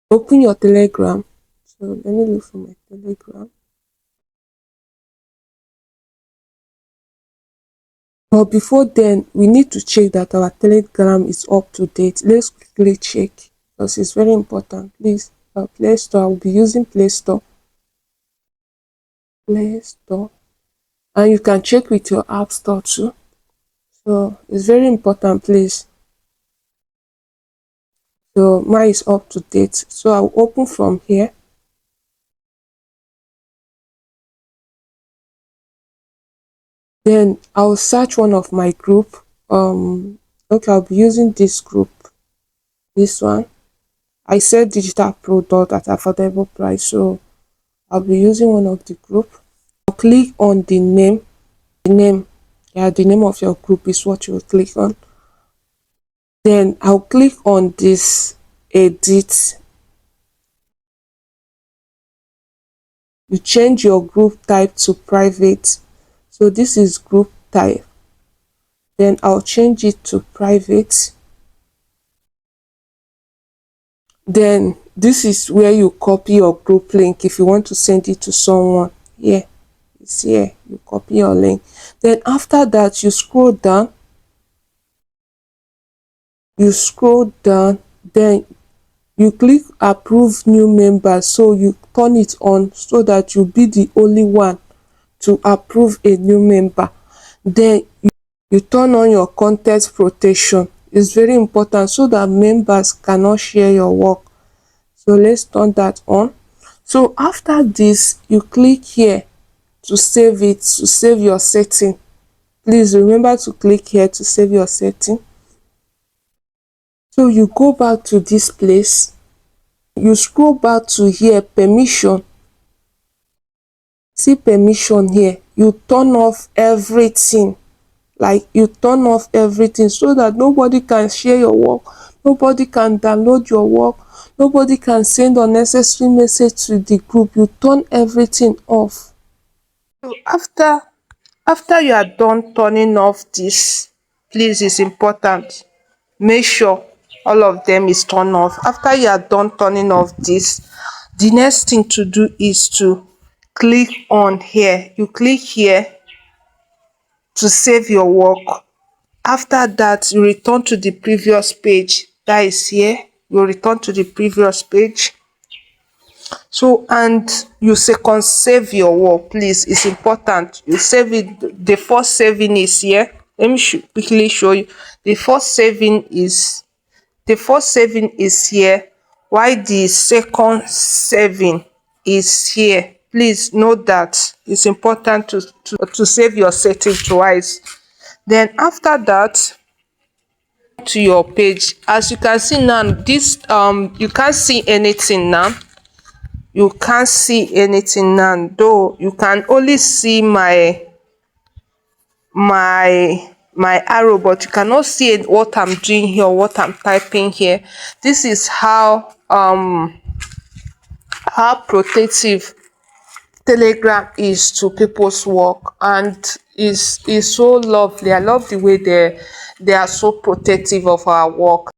Open your Telegram. So let me look for my Telegram. But before then, we need to check that our Telegram is up to date. Let's quickly check because it's very important. Please, Play Store. I will be using Play Store. Play Store. And you can check with your App Store too. So it's very important, please. So mine is up to date. So I'll open from here. Then I'll search one of my group. Okay, I'll be using this group. This one. I said digital product at affordable price. So I'll be using one of the group. I'll click on the name. The name of your group is what you'll click on. Then I'll click on this edit. You change your group type to private. So this is group type. Then I'll change it to private. Then this is where you copy your group link if you want to send it to someone. Here, it's here. You copy your link. Then after that, you scroll down. Then you click approve new member. So you turn it on so that you'll be the only one to approve a new member. Then you turn on your content protection. It's very important so that members cannot share your work. So let's turn that on. So after this, you click here to save it, to save your setting. Please remember to click here to save your setting. So you go back to this place. You scroll back to here, permission. See permission here. You turn off everything. Like you turn off everything so that nobody can share your work, nobody can download your work, nobody can send unnecessary message to the group. You turn everything off. So after you are done turning off this, please, it's important, make sure all of them is turned off. After you are done turning off this, the next thing to do is to click on here. You click here to save your work. After that, you return to the previous page. That is here. You return to the previous page. So, and you second save your work, please. It's important. You save it. The first saving is here. Let me quickly show you. The first saving is here, while the second saving is here. Please note that it's important to save your setting twice. Then after that, to your page. As you can see now, this you can't see anything now. You can't see anything now, though you can only see my arrow, but you cannot see what I'm doing here, what I'm typing here. This is how protective Telegram is to people's work, and is so lovely. I love the way they are so protective of our work.